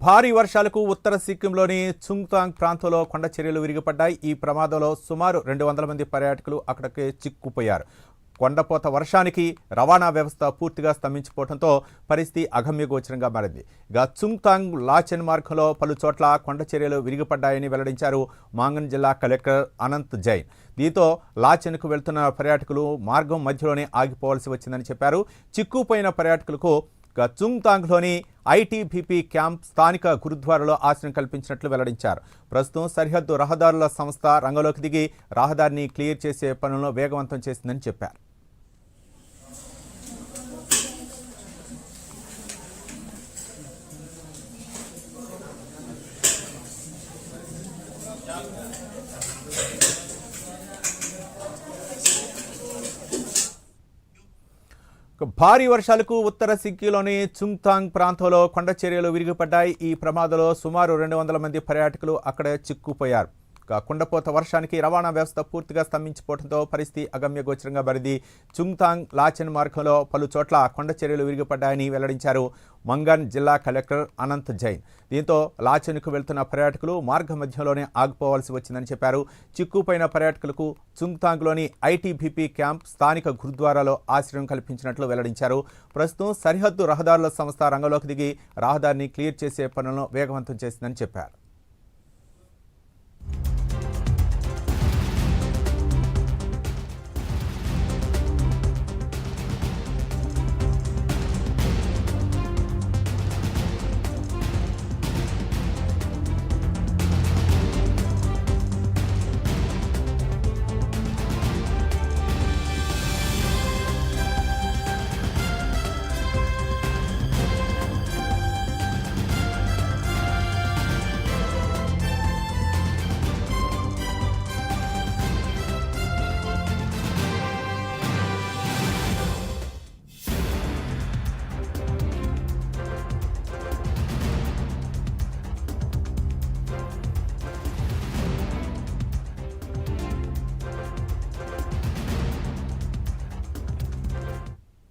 భారీ వర్షాలకు ఉత్తర సిక్కింలోని చుంగ్తాంగ్ ప్రాంతంలో కొండ చర్యలు విరిగిపడ్డాయి. ఈ ప్రమాదంలో సుమారు 200 మంది పర్యాటకులు అక్కడికే చిక్కుపోయారు. కొండపోత వర్షానికి రవాణా వ్యవస్థ పూర్తిగా స్తంభించిపోవడంతో పరిస్థితి అగమ్యగోచరంగా మారింది. ఇక చుంగ్తాంగ్ లాచెన్ మార్గంలో పలు చోట్ల కొండ చర్యలు విరిగిపడ్డాయని వెల్లడించారు మాంగన్ జిల్లా కలెక్టర్ అనంత్ జైన్. దీంతో లాచెన్కు వెళ్తున్న పర్యాటకులు మార్గం మధ్యలోనే ఆగిపోవాల్సి వచ్చిందని చెప్పారు. చిక్కుపోయిన పర్యాటకులకు చుంగ్తాంగ్లోని ఐటీబీపీ క్యాంప్ స్థానిక గురుద్వారాలో ఆశ్రయం కల్పించినట్లు వెల్లడించారు. ప్రస్తుతం సరిహద్దు రహదారుల సంస్థ రంగంలోకి దిగి రహదారిని క్లియర్ చేసే పనులను వేగవంతం చేసిందని చెప్పారు. భారీ వర్షాలకు ఉత్తర సిక్కింలోని చుంగ్తాంగ్ ప్రాంతంలో కొండ చర్యలు విరిగిపడ్డాయి. ఈ ప్రమాదంలో సుమారు 200 మంది పర్యాటకులు అక్కడే చిక్కుపోయారు. కుండపోత వర్షానికి రవాణా వ్యవస్థ పూర్తిగా స్తంభించిపోవడంతో పరిస్థితి అగమ్యగోచరంగా మారింది. చుంగ్తాంగ్ లాచెన్ మార్గంలో పలు చోట్ల కొండ చర్యలు విరిగిపడ్డాయని వెల్లడించారు మంగన్ జిల్లా కలెక్టర్ అనంత్ జైన్. దీంతో లాచెన్కు వెళ్తున్న పర్యాటకులు మార్గ మధ్యలోనే ఆగిపోవాల్సి వచ్చిందని చెప్పారు. చిక్కుపోయిన పర్యాటకులకు చుంగ్తాంగ్లోని ఐటీబీపీ క్యాంప్ స్థానిక గురుద్వారాలో ఆశ్రయం కల్పించినట్లు వెల్లడించారు. ప్రస్తుతం సరిహద్దు రహదారుల సంస్థ రంగంలోకి దిగి రహదారిని క్లియర్ చేసే పనులను వేగవంతం చేసిందని చెప్పారు.